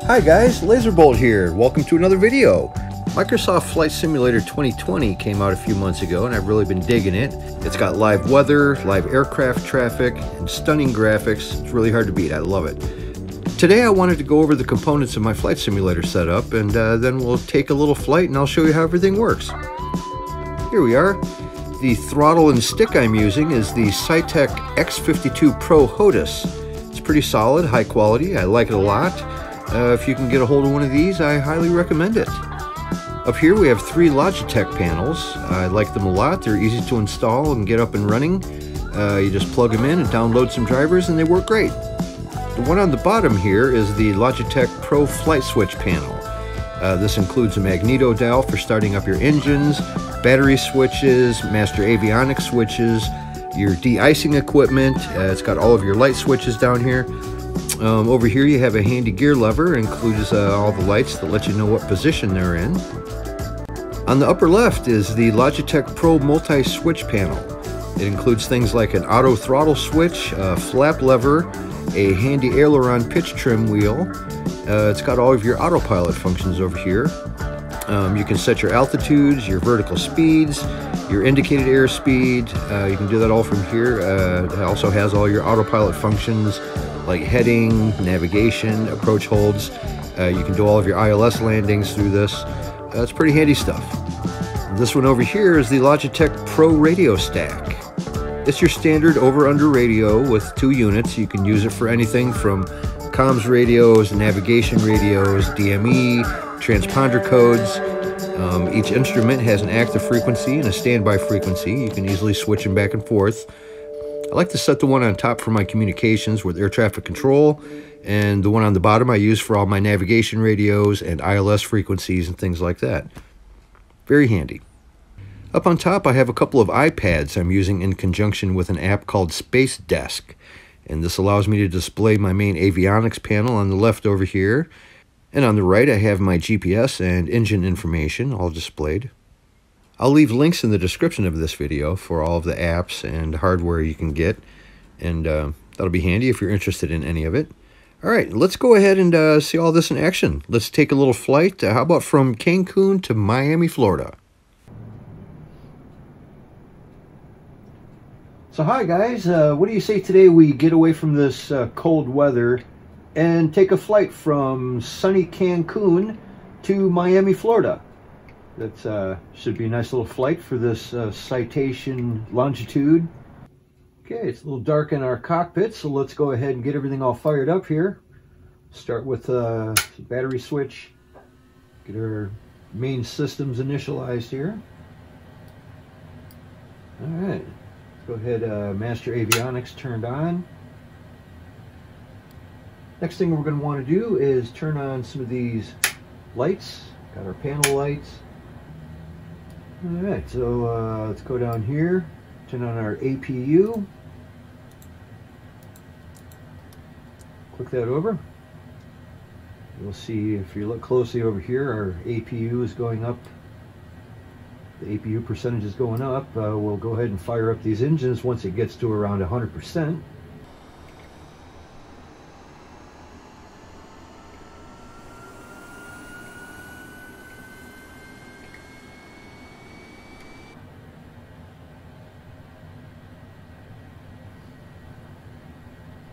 Hi guys, Lazerbolt here. Welcome to another video. Microsoft Flight Simulator 2020 came out a few months ago and I've really been digging it. It's got live weather, live aircraft traffic, and stunning graphics. It's really hard to beat. I love it. Today I wanted to go over the components of my flight simulator setup and then we'll take a little flight and I'll show you how everything works. Here we are. The throttle and stick I'm using is the SciTech X52 Pro HOTAS. It's pretty solid, high quality. I like it a lot. If you can get a hold of one of these, I highly recommend it. Up here we have 3 Logitech panels. I like them a lot. They're easy to install and get up and running. You just plug them in and download some drivers and they work great. The one on the bottom here is the Logitech Pro Flight Switch panel. This includes a magneto dial for starting up your engines, battery switches, master avionics switches, your de-icing equipment. It's got all of your light switches down here. Over here you have a handy gear lever. It includes all the lights that let you know what position they're in. On the upper left is the Logitech Pro multi-switch panel. It includes things like an auto throttle switch, a flap lever, a handy aileron pitch trim wheel. It's got all of your autopilot functions over here. You can set your altitudes, your vertical speeds, your indicated airspeed. You can do that all from here. It also has all your autopilot functions like heading, navigation, approach holds. You can do all of your ILS landings through this. It's pretty handy stuff. This one over here is the Logitech Pro Radio Stack. It's your standard over-under radio with 2 units. You can use it for anything from comms radios, navigation radios, DME, transponder codes. Each instrument has an active frequency and a standby frequency. You can easily switch them back and forth. I like to set the one on top for my communications with air traffic control, and the one on the bottom I use for all my navigation radios and ILS frequencies and things like that. Very handy. Up on top I have a couple of iPads I'm using in conjunction with an app called SpaceDesk, and this allows me to display my main avionics panel on the left over here, and on the right I have my GPS and engine information all displayed. I'll leave links in the description of this video for all of the apps and hardware you can get, and that'll be handy if you're interested in any of it. Alright, let's go ahead and see all this in action. Let's take a little flight, how about from Cancun to Miami, Florida. So hi guys, what do you say today we get away from this cold weather and take a flight from sunny Cancun to Miami, Florida? That should be a nice little flight for this citation longitude. Okay, it's a little dark in our cockpit, so let's go ahead and get everything all fired up here. Start with the battery switch, get our main systems initialized here. Alright, let's go ahead, master avionics turned on. Next thing we're going to want to do is turn on some of these lights. Got our panel lights. Alright, so let's go down here, turn on our APU, click that over. You'll see if you look closely over here, our APU is going up, the APU percentage is going up. We'll go ahead and fire up these engines once it gets to around 100%.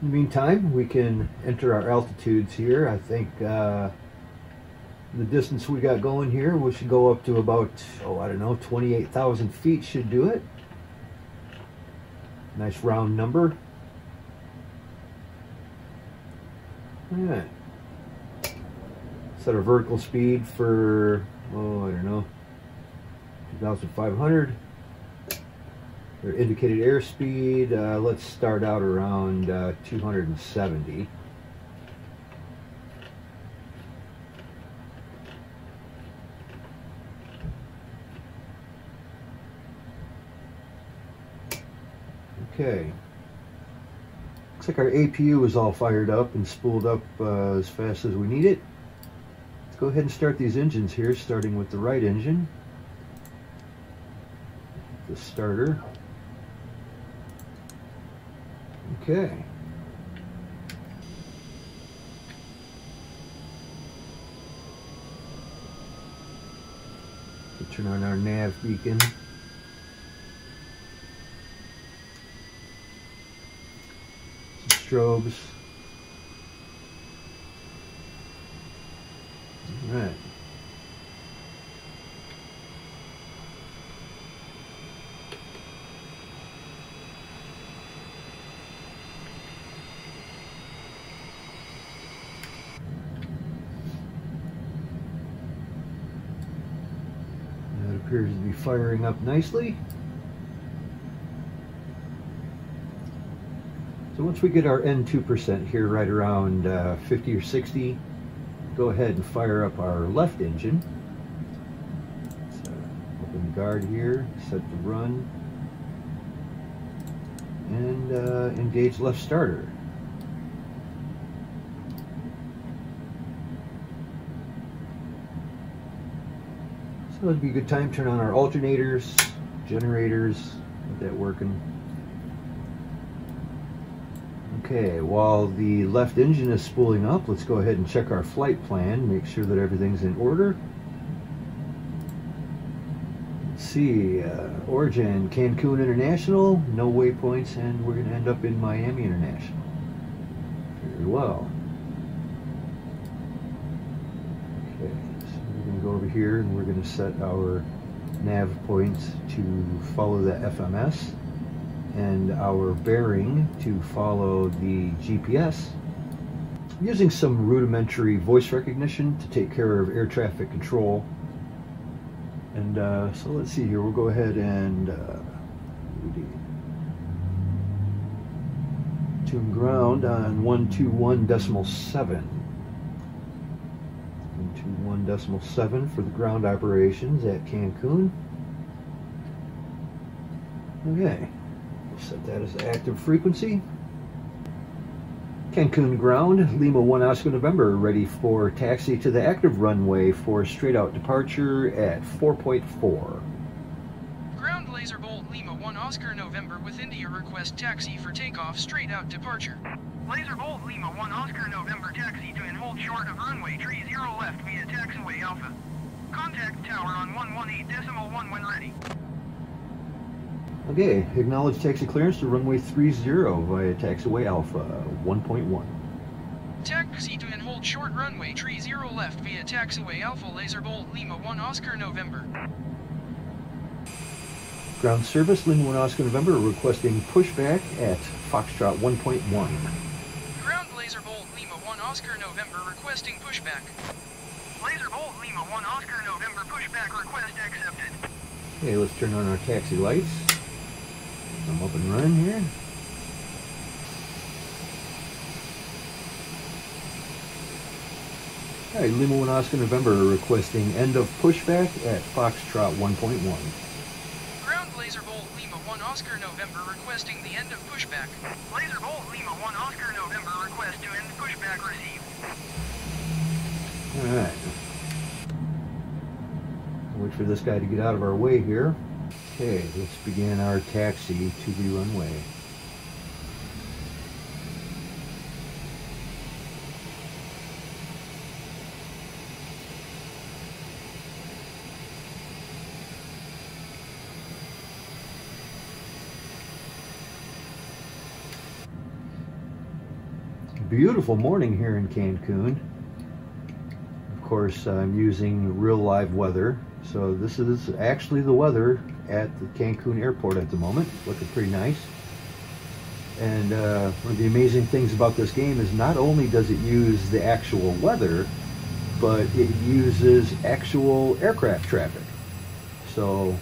In the meantime, we can enter our altitudes here. I think the distance we got going here, we should go up to about, I don't know, 28,000 feet should do it. Nice round number. Alright. Set our vertical speed for, I don't know, 2,500. Our indicated airspeed, let's start out around 270. Okay. Looks like our APU is all fired up and spooled up as fast as we need it. Let's go ahead and start these engines here, starting with the right engine. The starter. Okay. Turn on our nav beacon. Some strobes. All right. Appears to be firing up nicely. So once we get our N2% here right around 50 or 60, go ahead and fire up our left engine. So open the guard here, set the run, and engage left starter. So it'd be a good time to turn on our alternators, generators, get that working. Okay, while the left engine is spooling up, let's go ahead and check our flight plan, make sure that everything's in order. Let's see, origin, Cancun International, no waypoints, and we're going to end up in Miami International. Very well. Go over here and we're going to set our nav points to follow the FMS and our bearing to follow the GPS. I'm using some rudimentary voice recognition to take care of air traffic control. And so let's see here, we'll go ahead and tune ground on 121.7. 121.7 for the ground operations at Cancun. Okay, we'll set that as active frequency. Cancun ground, Lima 1 Oscar November, ready for taxi to the active runway for straight out departure at 4.4. Ground Lazerbolt Lima 1 Oscar November with India request taxi for takeoff straight out departure. Lazerbolt Lima 1 Oscar November taxi to and hold short of runway 30 left via taxiway Alpha. Contact tower on 118.1 when ready. Okay, acknowledge taxi clearance to runway 30 via taxiway Alpha 1.1. Taxi to and hold short runway 30 left via taxiway Alpha Lazerbolt Lima 1 Oscar November. Ground service Lima 1 Oscar November requesting pushback at Foxtrot 1.1. Ground Lazerbolt Lima 1 Oscar November requesting pushback. Lazerbolt Lima 1 Oscar November pushback request accepted. Okay, let's turn on our taxi lights. I'm up and running here. Alright, Lima 1 Oscar November requesting end of pushback at Foxtrot 1.1. Ground Lazerbolt Lima 1 Oscar November requesting the end of pushback. Lazerbolt Lima 1 Oscar November request to end pushback received. Alright. Wait for this guy to get out of our way here. Okay, let's begin our taxi to the runway. Beautiful morning here in Cancun. Of course, I'm using real live weather. So this is actually the weather at the Cancun airport at the moment. Looking pretty nice. And one of the amazing things about this game is not only does it use the actual weather, but it uses actual aircraft traffic. So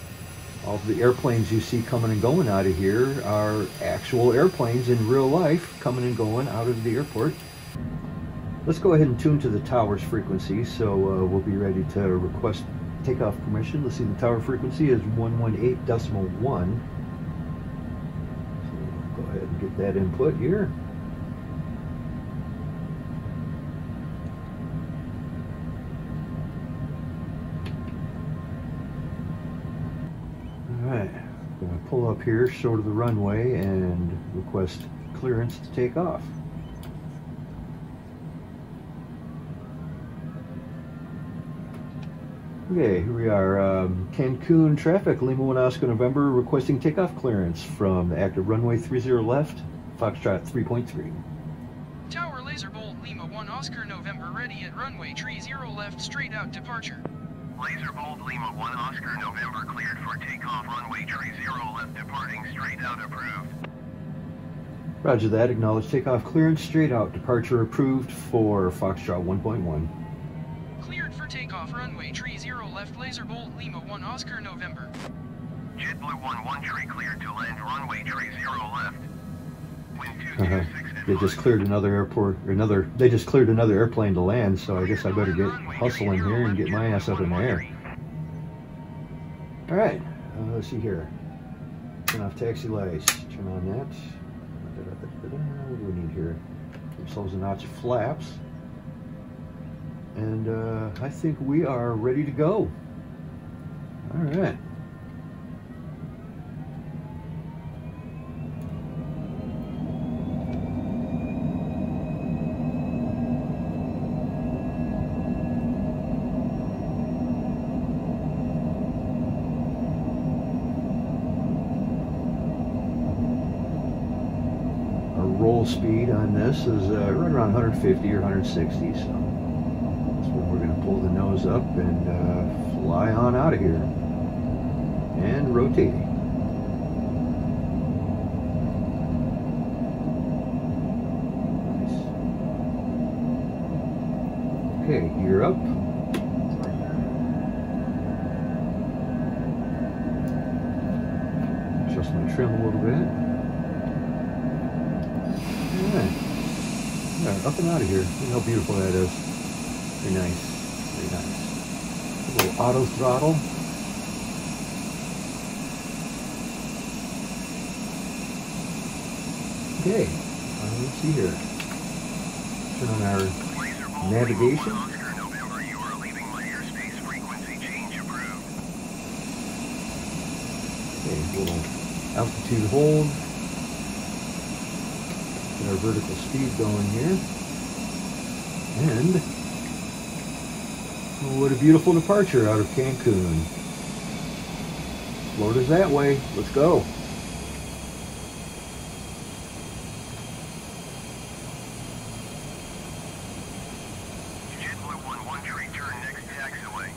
all the airplanes you see coming and going out of here are actual airplanes in real life coming and going out of the airport. Let's go ahead and tune to the tower's frequency, so we'll be ready to request takeoff permission. Let's see, the tower frequency is 118.1. So go ahead and get that input here. Alright, I'm going to pull up here short of the runway and request clearance to take off. Okay, here we are, Cancun traffic, Lima 1 Oscar November, requesting takeoff clearance from the active runway 30 left, Foxtrot 3.3. Tower Lazerbolt Lima 1 Oscar November ready at runway 30 left, straight out departure. Lazerbolt Lima 1 Oscar November cleared for takeoff, runway 30 left, departing straight out, approved. Roger that, acknowledge takeoff clearance, straight out, departure approved for Foxtrot 1.1. Cleared for takeoff, runway 30 left, Lazerbolt Lima 1 Oscar November. JetBlue 1-1 tree cleared to land, runway 30 left. Wind 226. They just cleared another airport, they just cleared another airplane to land, so I guess I better get hustling here and get my ass up in the air. Alright, let's see here. Turn off taxi lights, turn on that. What do we need here? Give ourselves a notch of flaps. And I think we are ready to go. Alright. Roll speed on this is right around 150 or 160, so that's when we're going to pull the nose up and fly on out of here and rotating. Nice. Okay, gear up. Adjust my trim a little bit. Yeah, up and out of here. Look how beautiful that is. Very nice. Very nice. A little auto throttle. Okay, let's see here. Turn on our navigation. You are leaving my airspace, frequency change approved. Okay, a little altitude hold. Get our vertical speed going here. And oh, what a beautiful departure out of Cancun. Florida's that way. Let's go. JetBlue 1-1 tree, turn next taxiway.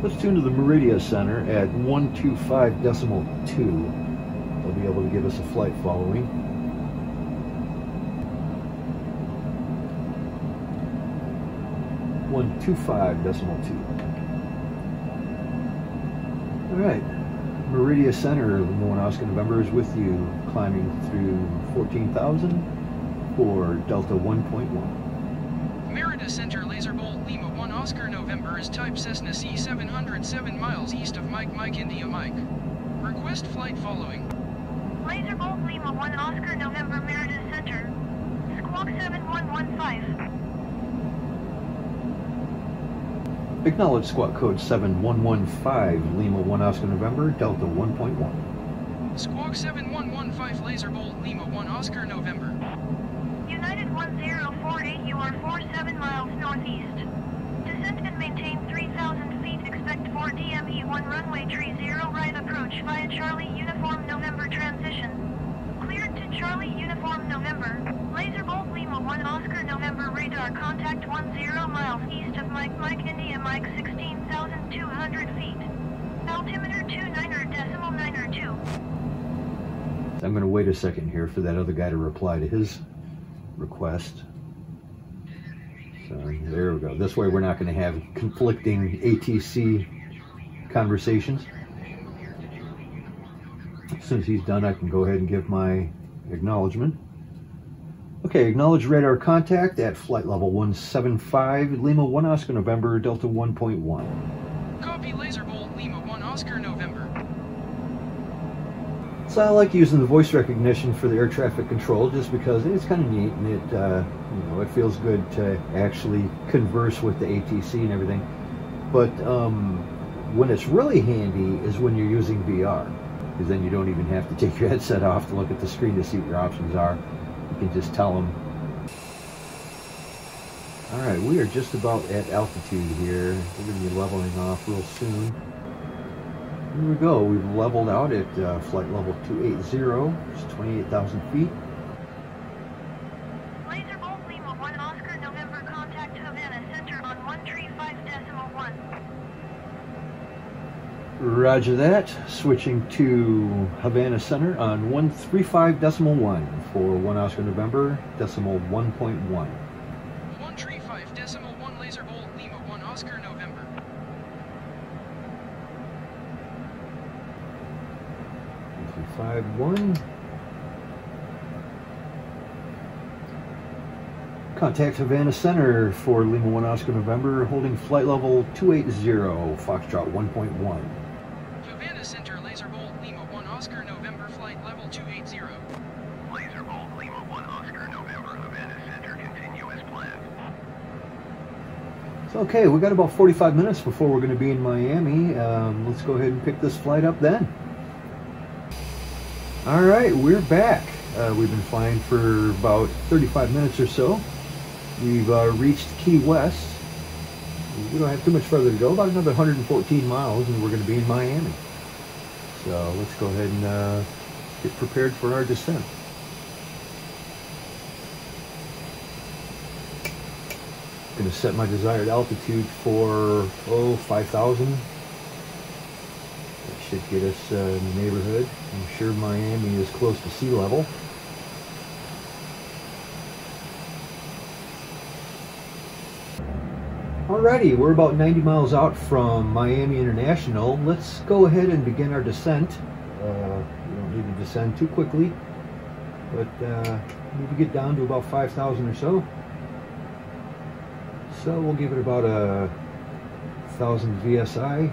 Let's tune to the Meridia Center at 125.2. They'll be able to give us a flight following. 125.2. Alright, Meridia Center, Lima 1 Oscar November is with you, climbing through 14,000 for Delta 1.1. Merida Center Lazerbolt Lima 1 Oscar November is type Cessna C707 miles east of Mike India Mike. Request flight following. Lazerbolt Lima 1 Oscar November Merida Center. Squawk 7115. Acknowledge squawk code 7115, Lima 1 Oscar November, Delta 1.1. Squawk 7115 Lazerbolt Lima 1 Oscar November. United 1048, you are 47 miles northeast. Descend and maintain 3,000 feet, expect for DME 1 runway 30 right approach via Charlie Uniform November transition. Cleared to Charlie Uniform November. Lazerbolt Lima 1 Oscar November radar contact 10 miles east of Mike India Mike 16,200 feet. Altimeter 29.92. I'm going to wait a second here for that other guy to reply to his request. So there we go. This way we're not going to have conflicting ATC conversations. As soon as he's done, I can go ahead and give my acknowledgement. Okay, acknowledge radar contact at flight level 175, Lima 1 Oscar November, Delta 1.1. Copy Lazerbolt Lima 1 Oscar November. So I like using the voice recognition for the air traffic control just because it's kind of neat and it, you know, it feels good to actually converse with the ATC and everything. But when it's really handy is when you're using VR, because then you don't even have to take your headset off to look at the screen to see what your options are. You can just tell them Alright, we are just about at altitude here. We're going to be leveling off real soon. Here we go. We've leveled out at flight level 280, which is 28,000 feet. Lazerbolt Lima 1 Oscar November, contact Havana Center on 135.1. Roger that. Switching to Havana Center on 135.1 for 1 Oscar November, decimal 1.1. 135.1 Lazerbolt Lima 1 Oscar November. 135.1. Contact Havana Center for Lima 1 Oscar November, holding flight level 280, Foxtrot 1.1. Havana Center Lazerbolt Lima 1 Oscar November, flight level 280. Lazerbolt Lima 1 Oscar November, Havana Center, continue as planned. So, okay, we got about 45 minutes before we're going to be in Miami. Let's go ahead and pick this flight up then. All right, we're back. We've been flying for about 35 minutes or so. We've reached Key West. We don't have too much further to go, about another 114 miles, and we're going to be in Miami. So let's go ahead and get prepared for our descent. I'm going to set my desired altitude for 5,000. That should get us in the neighborhood. I'm sure Miami is close to sea level. Alrighty, we're about 90 miles out from Miami International. Let's go ahead and begin our descent. We don't need to descend too quickly, but we need to get down to about 5,000 or so. So we'll give it about 1,000 VSI.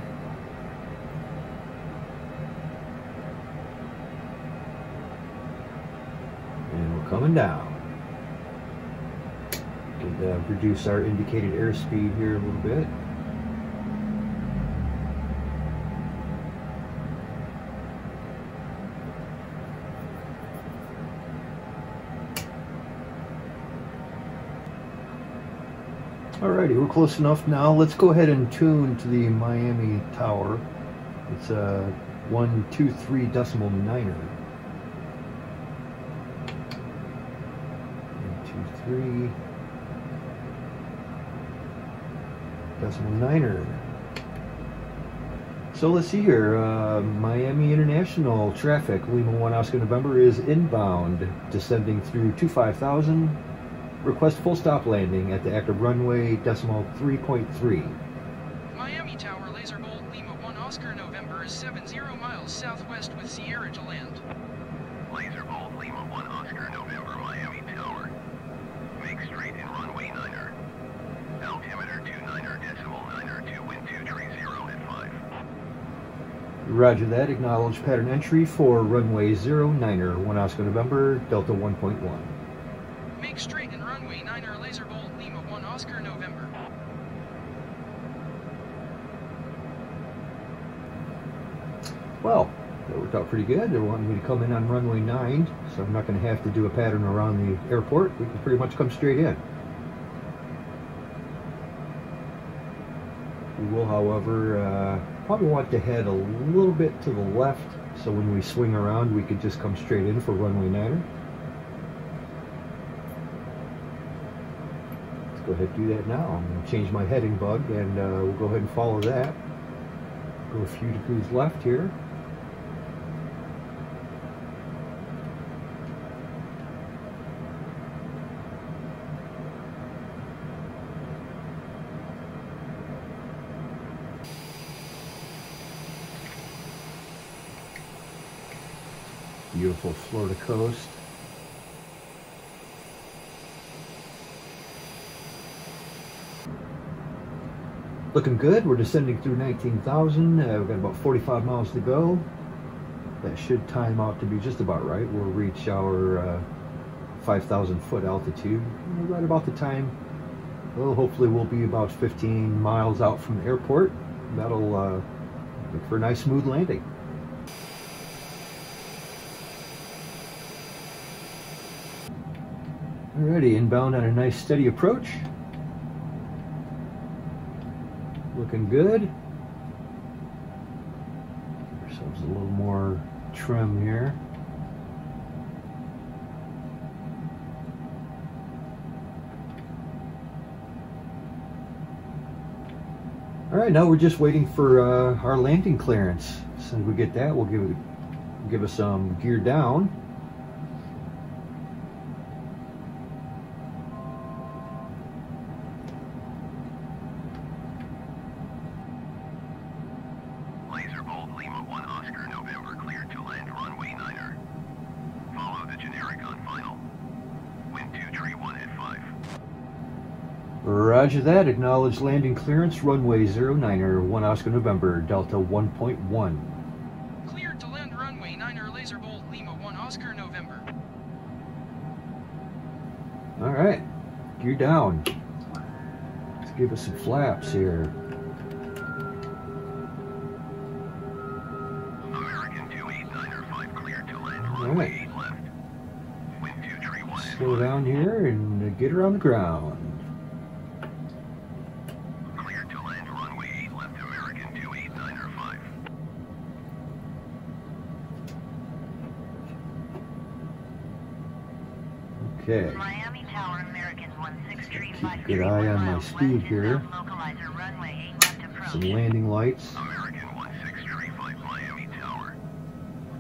And we're coming down. And reduce our indicated airspeed here a little bit. Alrighty, we're close enough now. Let's go ahead and tune to the Miami Tower. It's a 123.9er. 123.9er. So let's see here. Miami International traffic, Lima 1 Oscar November is inbound, descending through 25,000. Request full stop landing at the active runway, decimal 3.3. Miami Tower Lazerbolt Lima 1 Oscar November is 70 miles southwest with Sierra to land. Lazerbolt Lima 1 Oscar November, Miami Tower. Make straight in runway 9er. Altimeter 29er, decimal 9er, 2 wind 230 at 5. Roger that. Acknowledge pattern entry for runway 09er, 1 Oscar November, Delta 1.1. Make straight in runway 9er Lazerbolt Lima 1 Oscar November. Well, that worked out pretty good. They wanted me to come in on runway 9, so I'm not going to have to do a pattern around the airport. We can pretty much come straight in. We will, however, probably want to head a little bit to the left, so when we swing around, we could just come straight in for runway 9er. Let's go ahead and do that now. I'm going to change my heading bug, and we'll go ahead and follow that. Go a few degrees left here. Beautiful Florida coast. Looking good. We're descending through 19,000. We've got about 45 miles to go. That should time out to be just about right. We'll reach our 5,000 foot altitude right about the time. Well, hopefully we'll be about 15 miles out from the airport. That'll make for a nice smooth landing. Alrighty, inbound on a nice steady approach. looking good. Give ourselves a little more trim here. Alright, now we're just waiting for our landing clearance. As soon as we get that, we'll give us some gear down. Lazerbolt Lima 1 Oscar November cleared to land runway 9er. Follow the generic on final. Wind 231 at 5. Roger that. Acknowledge landing clearance. Runway 09er 1 Oscar November Delta 1.1. Cleared to land runway 9er Lazerbolt Lima 1 Oscar November. Alright. Gear down. Let's give us some flaps here. American 289er 5 cleared to land runway 8 left. Wind 231 at 5. Slow down here and get her on the ground. Cleared to land runway 8 left. American 289er 5. Okay. Miami Tower, American 16353. Keep a good eye on my speed here. Localizer runway 8 left approach. Some landing lights. American 1635 Miami Tower.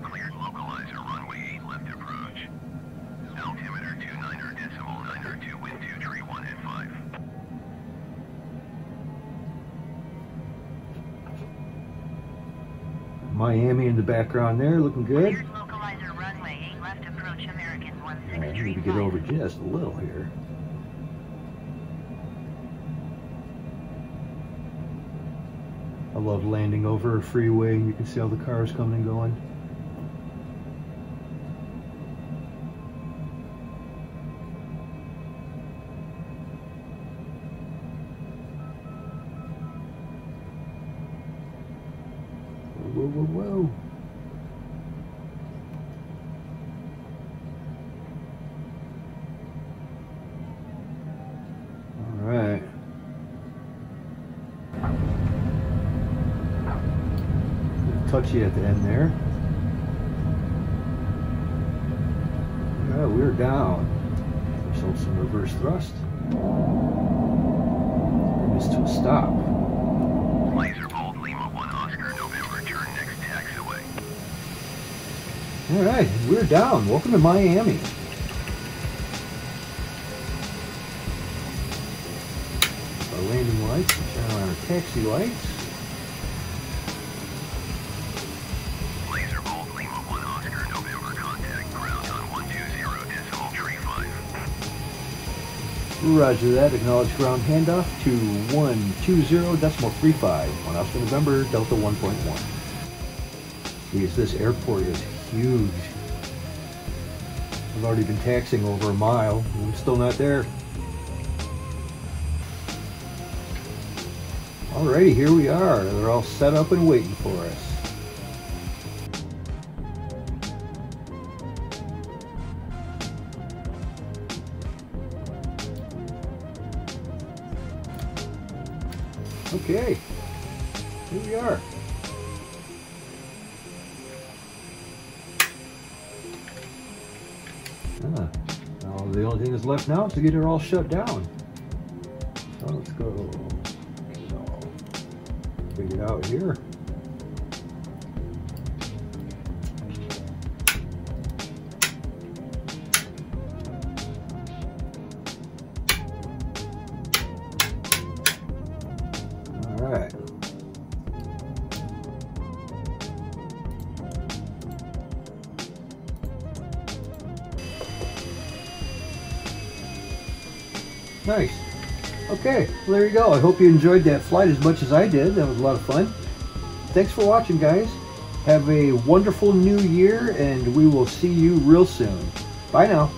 Cleared localizer runway 8 left approach. Altimeter 29er decimal 9er 2 wind 231 at 5. Miami in the background there, looking good. Cleared localizer runway 8 left approach. American I need to get 1635. over just a little here. I love landing over a freeway and you can see all the cars coming and going. Whoa, whoa, whoa. All right. Touchy at the end there. Yeah, we're down. So some reverse thrust. Bring this to a stop. Lazerbolt Lima 1 Oscar November turn next taxiway. All right, we're down. Welcome to Miami. Our landing lights, turn on our taxi lights. Lazerbolt Lima 1 Oscar November contact ground on 120.35. Roger that. Acknowledge ground handoff to 120.35. 1 Oscar November Delta 1.1. Geez, this airport is huge. I've already been taxiing over a mile and I'm still not there. Alrighty, here we are. They're all set up and waiting for us. Okay, here we are. Now the only thing that's left now is to get her all shut down. So let's go. Get it all figured out here. All right. Nice. Okay, well, there you go. I hope you enjoyed that flight as much as I did. That was a lot of fun. Thanks for watching, guys. Have a wonderful new year, and we will see you real soon. Bye now.